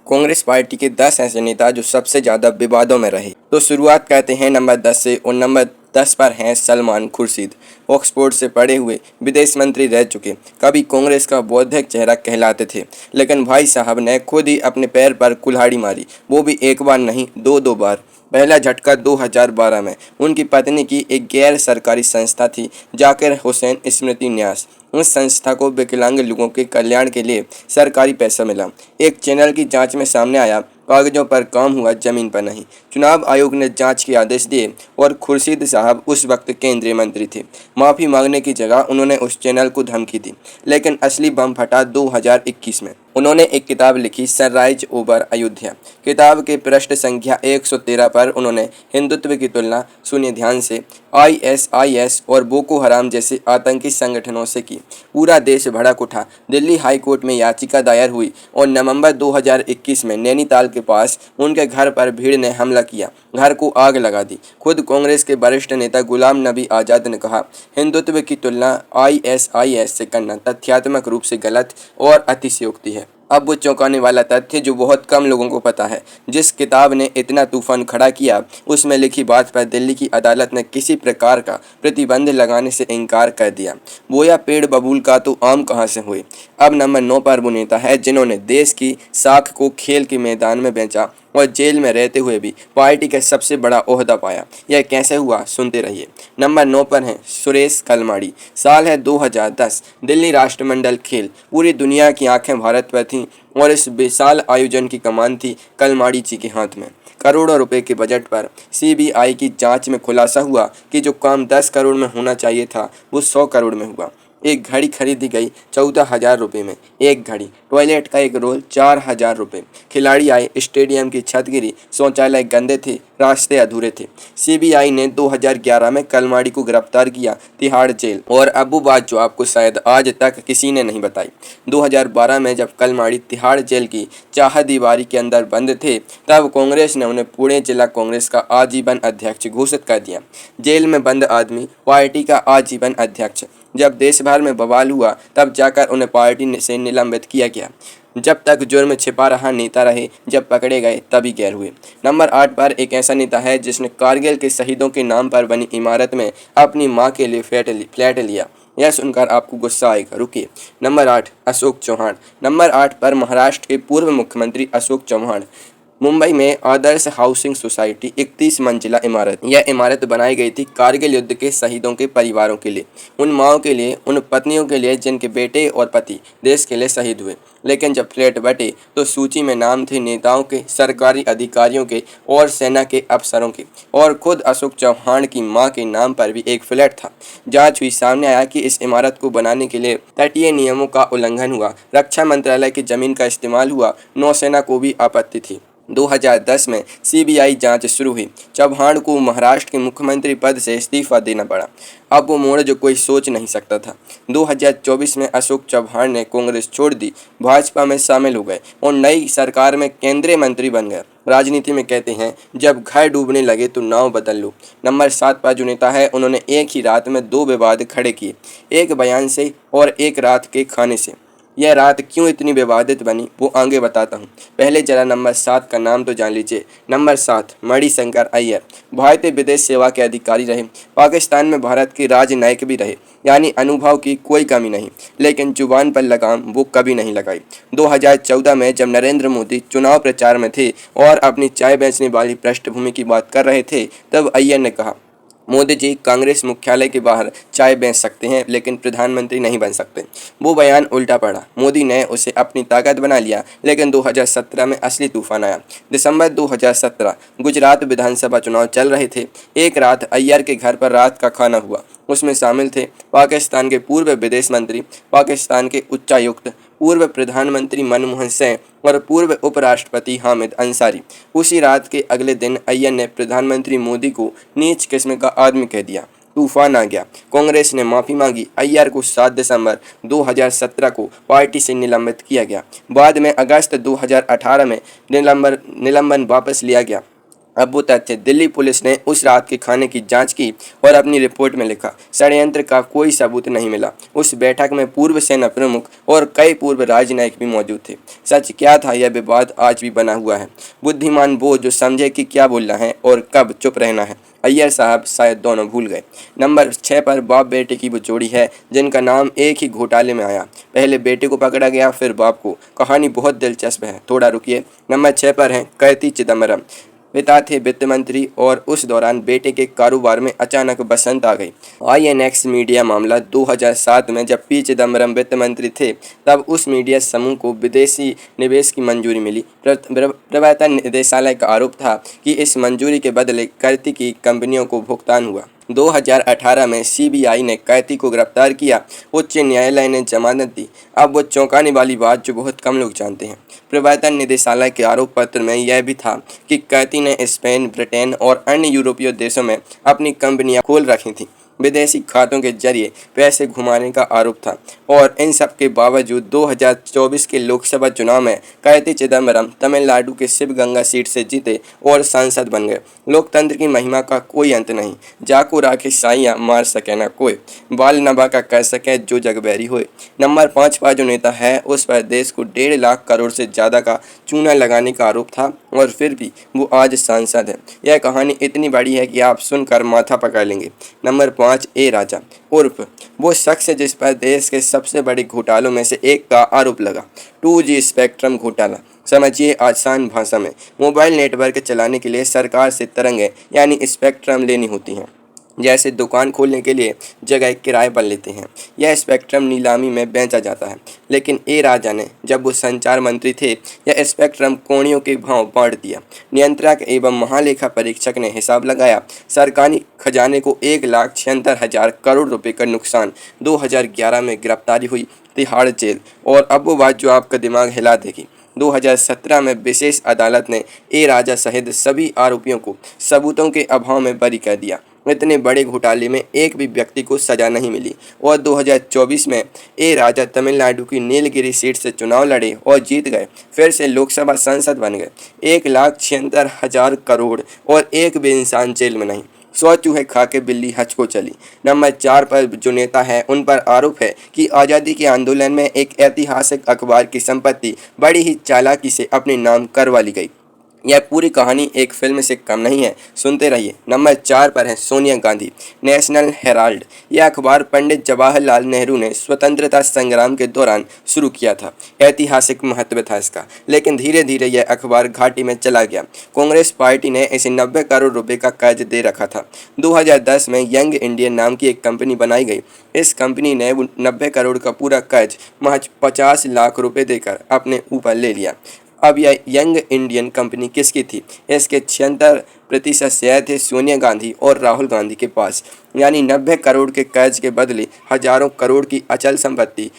Congress party के 10 ऐसे नेता जो सबसे ज़्यादा विवादों में रहे। तो शुरुआत करते हैं नंबर 10 से और नंबर 10 पर हैं सलमान खुर्शीद। ऑक्सफोर्ड से पढ़े हुए विदेश मंत्री रह चुके, कभी कांग्रेस का बौद्धिक चेहरा कहलाते थे, लेकिन भाई साहब ने खुद ही अपने पैर पर कुल्हाड़ी मारी, वो भी एक बार नहीं, दो बार। पहला झटका 2012 में उनकी पत्नी की एक गैर सरकारी संस्था थी, जाकिर हुसैन स्मृति न्यास। उस संस्था को विकलांग लोगों के कल्याण के लिए सरकारी पैसा मिला। एक चैनल की जांच में सामने आया, कागजों पर काम हुआ, जमीन पर नहीं। चुनाव आयोग ने जांच के आदेश दिए और खुर्शीद साहब उस वक्त केंद्रीय मंत्री थे। माफ़ी मांगने की जगह उन्होंने उस चैनल को धमकी दी, लेकिन असली बम फटा 2021 में। उन्होंने एक किताब लिखी, सनराइज ओवर अयोध्या। किताब के पृष्ठ संख्या 113 पर उन्होंने हिंदुत्व की तुलना, सुनिए ध्यान से, ISIS और बोको हराम जैसे आतंकी संगठनों से की। पूरा देश भड़क उठा। दिल्ली हाई कोर्ट में याचिका दायर हुई और नवंबर 2021 में नैनीताल के पास उनके घर पर भीड़ ने हमला किया, घर को आग लगा दी। खुद कांग्रेस के वरिष्ठ नेता गुलाम नबी आज़ाद ने कहा, हिंदुत्व की तुलना ISIS से करना तथ्यात्मक रूप से गलत और अतिशयोक्ति है। अब वो चौंकाने वाला तथ्य जो बहुत कम लोगों को पता है, जिस किताब ने इतना तूफान खड़ा किया, उसमें लिखी बात पर दिल्ली की अदालत ने किसी प्रकार का प्रतिबंध लगाने से इनकार कर दिया। बोया पेड़ बबूल का तो आम कहाँ से हुए। अब नंबर 9 पर वो नेता है जिन्होंने देश की साख को खेल के मैदान में बेचा और जेल में रहते हुए भी पार्टी का सबसे बड़ा ओहदा पाया। यह कैसे हुआ, सुनते रहिए। नंबर 9 पर हैं सुरेश कलमाड़ी। साल है 2010। दिल्ली राष्ट्रमंडल खेल, पूरी दुनिया की आंखें भारत पर थीं और इस विशाल आयोजन की कमान थी कलमाड़ी जी के हाथ में। करोड़ों रुपए के बजट पर CBI की जांच में खुलासा हुआ कि जो काम 10 करोड़ में होना चाहिए था, वो 100 करोड़ में हुआ। एक घड़ी खरीदी गई 14,000 रुपये में, एक घड़ी। टॉयलेट का एक रोल 4,000 रुपये। खिलाड़ी आए, स्टेडियम की छत गिरी, शौचालय गंदे थे, रास्ते अधूरे थे। CBI ने 2011 में कलमाड़ी को गिरफ्तार किया, तिहाड़ जेल। और अब वो बात जो आपको शायद आज तक किसी ने नहीं बताई। 2012 में जब कलमाड़ी तिहाड़ जेल की चारदीवारी के अंदर बंद थे, तब कांग्रेस ने उन्हें पुणे जिला कांग्रेस का आजीवन अध्यक्ष घोषित कर दिया। जेल में बंद आदमी पार्टी का आजीवन अध्यक्ष। जब देश भर में बवाल हुआ, तब जाकर उन्हें पार्टी से निलंबित किया गया। जब तक जुर्म छिपा रहा नेता रहे, जब पकड़े गए तभी गैर हुए। नंबर 8 पर एक ऐसा नेता है जिसने कारगिल के शहीदों के नाम पर बनी इमारत में अपनी मां के लिए फ्लैट लिया। यह सुनकर आपको गुस्सा आएगा, रुकिए। नंबर 8, अशोक चौहान। नंबर 8 पर महाराष्ट्र के पूर्व मुख्यमंत्री अशोक चौहान। मुंबई में आदर्श हाउसिंग सोसाइटी 31 मंजिला इमारत। यह इमारत बनाई गई थी कारगिल युद्ध के शहीदों के परिवारों के लिए, उन माओं के लिए, उन पत्नियों के लिए जिनके बेटे और पति देश के लिए शहीद हुए। लेकिन जब फ्लैट बटे तो सूची में नाम थे नेताओं के, सरकारी अधिकारियों के और सेना के अफसरों के, और खुद अशोक चौहान की मां के नाम पर भी एक फ्लैट था। जांच हुई, सामने आया कि इस इमारत को बनाने के लिए तटीय नियमों का उल्लंघन हुआ, रक्षा मंत्रालय की जमीन का इस्तेमाल हुआ, नौसेना को भी आपत्ति थी। 2010 में CBI जांच शुरू हुई। चौहान को महाराष्ट्र के मुख्यमंत्री पद से इस्तीफा देना पड़ा। अब वो मोड़ जो कोई सोच नहीं सकता था। 2024 में अशोक चौहान ने कांग्रेस छोड़ दी, भाजपा में शामिल हो गए और नई सरकार में केंद्रीय मंत्री बन गए। राजनीति में कहते हैं, जब घर डूबने लगे तो नाव बदल लो। नंबर 7 पर जो नेता है, उन्होंने एक ही रात में 2 विवाद खड़े किए, एक बयान से और एक रात के खाने से। यह रात क्यों इतनी विवादित बनी, वो आगे बताता हूँ। पहले जरा नंबर 7 का नाम तो जान लीजिए। नंबर 7, मणिशंकर अय्यर। भारतीय विदेश सेवा के अधिकारी रहे, पाकिस्तान में भारत के राजनयिक भी रहे, यानी अनुभव की कोई कमी नहीं, लेकिन जुबान पर लगाम वो कभी नहीं लगाई। 2014 में जब नरेंद्र मोदी चुनाव प्रचार में थे और अपनी चाय बेचने वाली पृष्ठभूमि की बात कर रहे थे, तब अय्यर ने कहा, मोदी जी कांग्रेस मुख्यालय के बाहर चाय बेच सकते हैं, लेकिन प्रधानमंत्री नहीं बन सकते। वो बयान उल्टा पड़ा। मोदी ने उसे अपनी ताकत बना लिया, लेकिन 2017 में असली तूफान आया। दिसंबर 2017 गुजरात विधानसभा चुनाव चल रहे थे। एक रात अय्यर के घर पर रात का खाना हुआ। उसमें शामिल थे पाकिस्तान के पूर्व विदेश मंत्री, पाकिस्तान के उच्चायुक्त, पूर्व प्रधानमंत्री मनमोहन सिंह और पूर्व उपराष्ट्रपति हामिद अंसारी। उसी रात के अगले दिन अय्यर ने प्रधानमंत्री मोदी को नीच किस्म का आदमी कह दिया। तूफान आ गया। कांग्रेस ने माफी मांगी। अय्यर को 7 दिसंबर 2017 को पार्टी से निलंबित किया गया। बाद में अगस्त 2018 में निलंबन वापस लिया गया। अब वो तथ्य दिल्ली पुलिस ने उस रात के खाने की जांच की और अपनी रिपोर्ट में लिखा, षड्यंत्र का कोई सबूत नहीं मिला। उस बैठक में पूर्व सेना प्रमुख और कई पूर्व राजनयिक भी मौजूद थे। सच क्या था, यह विवाद आज भी बना हुआ है। बुद्धिमान वो जो समझे कि क्या बोलना है और कब चुप रहना है। अय्यर साहब शायद दोनों भूल गए। नंबर 6 पर बाप बेटे की वो जोड़ी है जिनका नाम एक ही घोटाले में आया। पहले बेटे को पकड़ा गया, फिर बाप को। कहानी बहुत दिलचस्प है, थोड़ा रुकिए। नंबर 6 पर है कार्ति चिदम्बरम। पिता थे वित्त मंत्री और उस दौरान बेटे के कारोबार में अचानक बसंत आ गई। आईएनएक्स मीडिया मामला 2007 में जब पी चिदम्बरम वित्त मंत्री थे, तब उस मीडिया समूह को विदेशी निवेश की मंजूरी मिली। प्रवर्तन निदेशालय का आरोप था कि इस मंजूरी के बदले कार्ति की कंपनियों को भुगतान हुआ। 2018 में सीबीआई ने कार्ति को गिरफ्तार किया। उच्च न्यायालय ने जमानत दी। अब वो चौंकाने वाली बात जो बहुत कम लोग जानते हैं। प्रवर्तन निदेशालय के आरोप पत्र में यह भी था कि कार्ति ने स्पेन, ब्रिटेन और अन्य यूरोपीय देशों में अपनी कंपनियां खोल रखी थीं। विदेशी खातों के जरिए पैसे घुमाने का आरोप था और इन सब के बावजूद 2024 के लोकसभा चुनाव में कार्ति चिदम्बरम तमिलनाडु के शिवगंगा सीट से जीते और सांसद बन गए। लोकतंत्र की महिमा का कोई अंत नहीं। जाको राखे साइयां मार सके न कोई, बाल नभा का कर सके जो जगबैरी होए। नंबर 5 पर जो नेता है उस पर देश को 1.5 लाख करोड़ से ज़्यादा का चूना लगाने का आरोप था और फिर भी वो आज सांसद है। यह कहानी इतनी बड़ी है कि आप सुनकर माथा पकड़ लेंगे। नंबर 5 ए राजा उर्फ वो शख्स जिस पर देश के सबसे बड़े घोटालों में से एक का आरोप लगा, 2G स्पेक्ट्रम घोटाला। समझिए आसान भाषा में, मोबाइल नेटवर्क चलाने के लिए सरकार से तरंगें यानी स्पेक्ट्रम लेनी होती हैं। जैसे दुकान खोलने के लिए जगह किराए पर लेते हैं। यह स्पेक्ट्रम नीलामी में बेचा जाता है। लेकिन ए राजा ने, जब वो संचार मंत्री थे, यह स्पेक्ट्रम कोड़ियों के भाव बांट दिया। नियंत्रक एवं महालेखा परीक्षक ने हिसाब लगाया, सरकारी खजाने को 1,76,000 करोड़ रुपए का नुकसान। 2011 में गिरफ्तारी हुई, तिहाड़ जेल। और अब वो बात जो आपका दिमाग हिला देगी। 2017 में विशेष अदालत ने ए राजा सहित सभी आरोपियों को सबूतों के अभाव में बरी कर दिया। इतने बड़े घोटाले में एक भी व्यक्ति को सजा नहीं मिली और 2024 में ए राजा तमिलनाडु की नीलगिरी सीट से चुनाव लड़े और जीत गए। फिर से लोकसभा सांसद बन गए। 1,76,000 करोड़ और एक भी इंसान जेल में नहीं। 100 चूहे खा के बिल्ली हज को चली। नंबर 4 पर जो नेता है उन पर आरोप है कि आज़ादी के आंदोलन में एक ऐतिहासिक अखबार की संपत्ति बड़ी ही चालाकी से अपने नाम करवा ली गई। यह पूरी कहानी एक फिल्म से कम नहीं है, सुनते रहिए। नंबर 4 पर है सोनिया गांधी। नेशनल हेराल्ड यह अखबार पंडित जवाहरलाल नेहरू ने स्वतंत्रता संग्राम के दौरान शुरू किया था। ऐतिहासिक महत्व था इसका, लेकिन धीरे धीरे यह अखबार घाटी में चला गया। कांग्रेस पार्टी ने इसे 90 करोड़ रुपए का कर्ज दे रखा था। 2010 में यंग इंडियन नाम की एक कंपनी बनाई गई। इस कंपनी ने 90 करोड़ का पूरा कर्ज महज 50 लाख रुपए देकर अपने ऊपर ले लिया। अब यह यंग इंडियन कंपनी किसकी थी? इसके 76% शेयर थे सोनिया गांधी और राहुल गांधी के पास। यानी 90 करोड़ के कर्ज के बदले हजारों करोड़ की अचल संपत्ति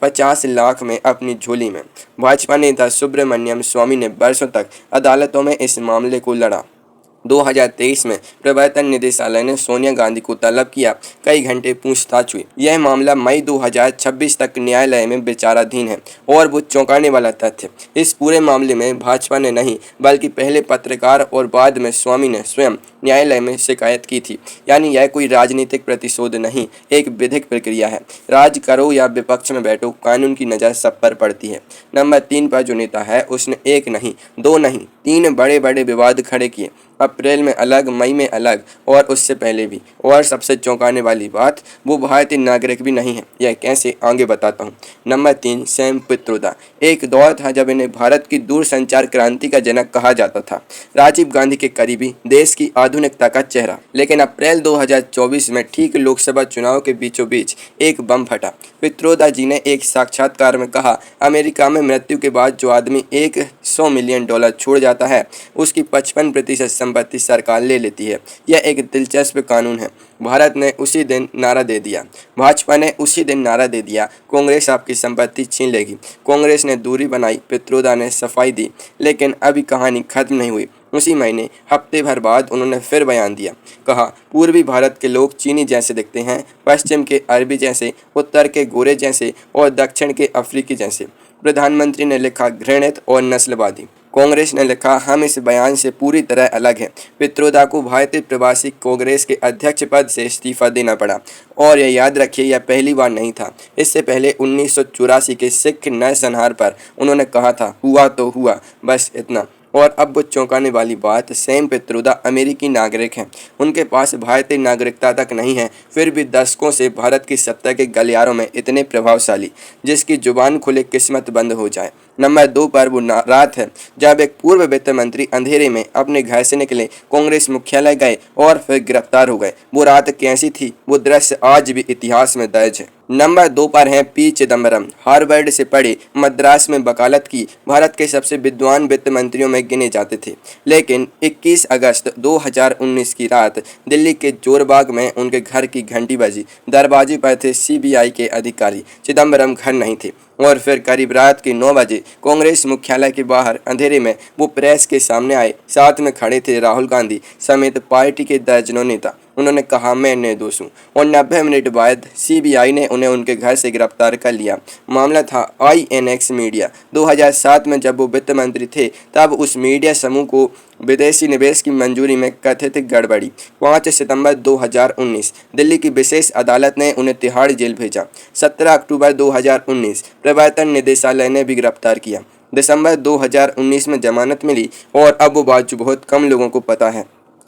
50 लाख में अपनी झोली में। भाजपा नेता सुब्रमण्यम स्वामी ने वर्षों तक अदालतों में इस मामले को लड़ा। 2023 में प्रवर्तन निदेशालय ने सोनिया गांधी को तलब किया। कई घंटे पूछताछ हुई। यह मामला मई 2026 तक न्यायालय में विचाराधीन है। और वो चौंकाने वाला तथ्य, इस पूरे मामले में भाजपा ने नहीं बल्कि पहले पत्रकार और बाद में स्वामी ने स्वयं न्यायालय में शिकायत की थी। यानी यह कोई राजनीतिक प्रतिशोध नहीं, एक विधिक प्रक्रिया है। राज करो या विपक्ष में बैठो, कानून की नज़र सब पर पड़ती है। नंबर 3 पर जो नेता है उसने एक नहीं, दो नहीं, 3 बड़े बड़े विवाद खड़े किए। अप्रैल में अलग, मई में अलग और उससे पहले भी। और सबसे चौंकाने वाली बात, वो भारतीय नागरिक भी नहीं है। यह कैसे, आगे बताता हूँ। Number 3 Sam Pitroda. एक दौर था जब इन्हें भारत की दूरसंचार क्रांति का जनक कहा जाता था। राजीव गांधी के करीबी, देश की आधुनिकता का चेहरा। लेकिन अप्रैल 2024 में ठीक लोकसभा चुनाव के बीचों बीच एक बम फटा। पित्रोदा जी ने एक साक्षात्कार में कहा, अमेरिका में मृत्यु के बाद जो आदमी $100 मिलियन छोड़ जाता है, उसकी 55% संपत्ति सरकार ले लेती है। यह एक दिलचस्प कानून है। भारत ने उसी दिन नारा दे दिया, भाजपा ने उसी दिन नारा दे दिया, कांग्रेस आपकी संपत्ति छीन लेगी। कांग्रेस ने दूरी बनाई, पित्रोदा ने सफाई दी। लेकिन अभी कहानी खत्म नहीं हुई। उसी महीने हफ्ते भर बाद उन्होंने फिर बयान दिया। कहा, पूर्वी भारत के लोग चीनी जैसे दिखते हैं, पश्चिम के अरबी जैसे, उत्तर के गोरे जैसे और दक्षिण के अफ्रीकी जैसे। प्रधानमंत्री ने लिखा, घृणित और नस्लवादी। कांग्रेस ने लिखा, हम इस बयान से पूरी तरह अलग हैं। पित्रोदा को भारतीय प्रवासी कांग्रेस के अध्यक्ष पद से इस्तीफा देना पड़ा और यह याद रखिए, यह पहली बार नहीं था। इससे पहले 1984 के सिख नरसंहार पर उन्होंने कहा था, हुआ तो हुआ, बस इतना। और अब वो चौंकाने वाली बात, सैम पित्रोदा अमेरिकी नागरिक हैं, उनके पास भारतीय नागरिकता तक नहीं है, फिर भी दशकों से भारत की सत्ता के गलियारों में इतने प्रभावशाली, जिसकी जुबान खुले किस्मत बंद हो जाए। नंबर 2 पर वो रात है जब एक पूर्व वित्त मंत्री अंधेरे में अपने घर से निकले, कांग्रेस मुख्यालय गए और फिर गिरफ्तार हो गए। वो रात कैसी थी, वो दृश्य आज भी इतिहास में दर्ज है। नंबर 2 पर हैं पी चिदम्बरम। हार्वर्ड से पढ़े, मद्रास में वकालत की, भारत के सबसे विद्वान वित्त मंत्रियों में गिने जाते थे। लेकिन 21 अगस्त 2019 की रात दिल्ली के जोरबाग में उनके घर की घंटी बजी। दरवाजे पर थे सीबीआई के अधिकारी। चिदम्बरम घर नहीं थे और फिर करीब रात के 9 बजे कांग्रेस मुख्यालय के बाहर अंधेरे में वो प्रेस के सामने आए। साथ में खड़े थे राहुल गांधी समेत पार्टी के दर्जनों नेता। उन्होंने कहा, मैं निर्दोष हूँ, और 90 मिनट बाद सीबीआई ने उन्हें उनके घर से गिरफ्तार कर लिया। मामला था आईएनएक्स मीडिया। 2007 में जब वो वित्त मंत्री थे, तब उस मीडिया समूह को विदेशी निवेश की मंजूरी में कथित गड़बड़ी। 5 सितंबर 2019 दिल्ली की विशेष अदालत ने उन्हें तिहाड़ जेल भेजा। 17 अक्टूबर 2019 प्रवर्तन निदेशालय ने भी गिरफ्तार किया। दिसंबर 2019 में जमानत मिली। और अब वो बात जो बहुत कम लोगों को पता है,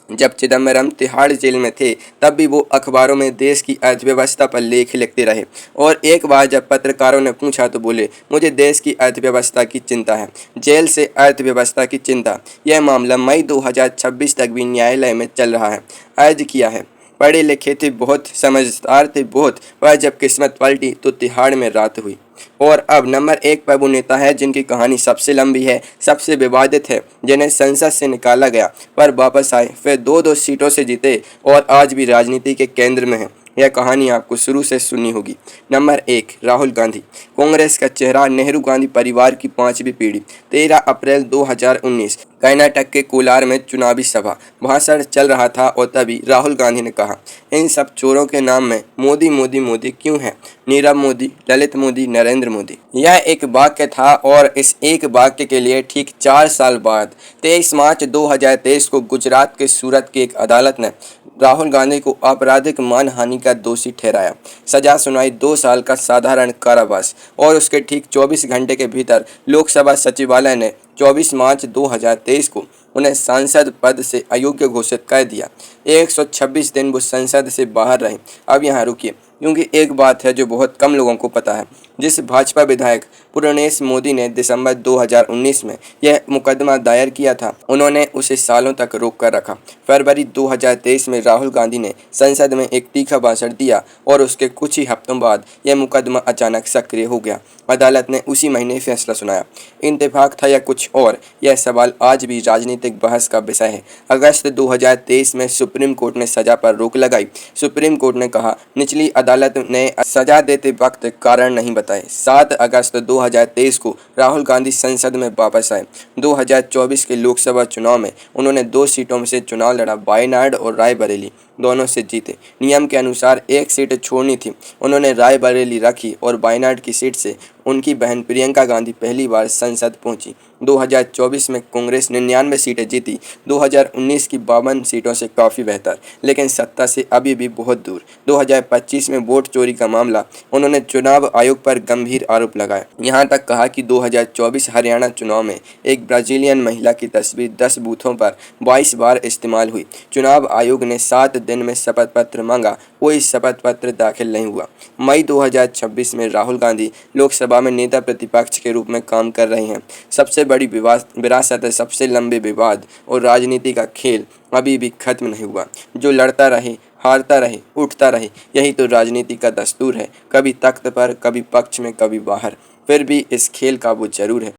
जब चिदम्बरम तिहाड़ जेल में थे तब भी वो अखबारों में देश की अर्थव्यवस्था पर लेख लिखते रहे। और एक बार जब पत्रकारों ने पूछा तो बोले, मुझे देश की अर्थव्यवस्था की चिंता है, जेल से अर्थव्यवस्था की चिंता। यह मामला मई 2026 तक भी न्यायालय में चल रहा है। अर्ज किया है, पढ़े लिखे थे बहुत, समझदार थे बहुत, पर जब किस्मत पलटी तो तिहाड़ में रात हुई। और अब नंबर 1 पर वो नेता है जिनकी कहानी सबसे लंबी है, सबसे विवादित है, जिन्हें संसद से निकाला गया पर वापस आए, फिर 2-2 सीटों से जीते और आज भी राजनीति के केंद्र में है। यह कहानी आपको शुरू से सुननी होगी। नंबर 1, राहुल गांधी। कांग्रेस का चेहरा, नेहरू गांधी परिवार की 5वीं पीढ़ी। 13 अप्रैल 2019 कर्नाटक के कोलार में चुनावी सभा, भाषण चल रहा था और तभी राहुल गांधी ने कहा, इन सब चोरों के नाम में मोदी मोदी मोदी क्यों है? नीरव मोदी, ललित मोदी, नरेंद्र मोदी। यह एक वाक्य था और इस एक वाक्य के लिए ठीक 4 साल बाद 23 मार्च 2023 को गुजरात के सूरत की एक अदालत ने राहुल गांधी को आपराधिक मानहानि का दोषी ठहराया। सजा सुनाई 2 साल का साधारण कारावास और उसके ठीक 24 घंटे के भीतर लोकसभा सचिवालय ने 24 मार्च 2023 को उन्हें सांसद पद से अयोग्य घोषित कर दिया। 126 दिन वो संसद से बाहर रहे। अब यहाँ रुकिए, क्योंकि एक बात है जो बहुत कम लोगों को पता है। जिस भाजपा विधायक पूर्णेश मोदी ने दिसंबर 2019 में यह मुकदमा दायर किया था, उन्होंने उसे सालों तक रोक कर रखा। फरवरी 2023 में राहुल गांधी ने संसद में एक तीखा भाषण दिया और उसके कुछ ही हफ्तों बाद यह मुकदमा अचानक सक्रिय हो गया। अदालत ने उसी महीने फैसला सुनाया। इत्तेफाक था या कुछ और, यह सवाल आज भी राजनीतिक बहस का विषय है। अगस्त 2023 में सुप्रीम कोर्ट ने सजा पर रोक लगाई। सुप्रीम कोर्ट ने कहा, निचली अदालत ने सजा देते वक्त कारण नहीं बताए। 7 अगस्त 2023 को राहुल गांधी संसद में वापस आए। 2024 के लोकसभा चुनाव में उन्होंने 2 सीटों में से चुनाव लड़ा, वायनाड और रायबरेली, दोनों से जीते। नियम के अनुसार 1 सीट छोड़नी थी, उन्होंने रायबरेली रखी और वायनाड की सीट से उनकी बहन प्रियंका गांधी पहली बार संसद पहुंची। 2024 में कांग्रेस 99 सीटें जीती। 2019 की 52 सीटों से काफ़ी बेहतर, लेकिन सत्ता से अभी भी बहुत दूर। 2025 में वोट चोरी का मामला, उन्होंने चुनाव आयोग पर गंभीर आरोप लगाए। यहाँ तक कहा कि 2024 हरियाणा चुनाव में एक ब्राजीलियन महिला की तस्वीर 10 बूथों पर 22 बार इस्तेमाल हुई। चुनाव आयोग ने 7 दिन में शपथ पत्र मांगा, कोई शपथ पत्र दाखिल नहीं हुआ। मई 2026 में राहुल गांधी लोकसभा में नेता प्रतिपक्ष के रूप में काम कर रहे हैं। सबसे बड़ी विरासत है, सबसे लंबे विवाद और राजनीति का खेल अभी भी खत्म नहीं हुआ। जो लड़ता रहे, हारता रहे, उठता रहे, यही तो राजनीति का दस्तूर है। कभी तख्त पर, कभी पक्ष में, कभी बाहर, फिर भी इस खेल का वो जरूर है।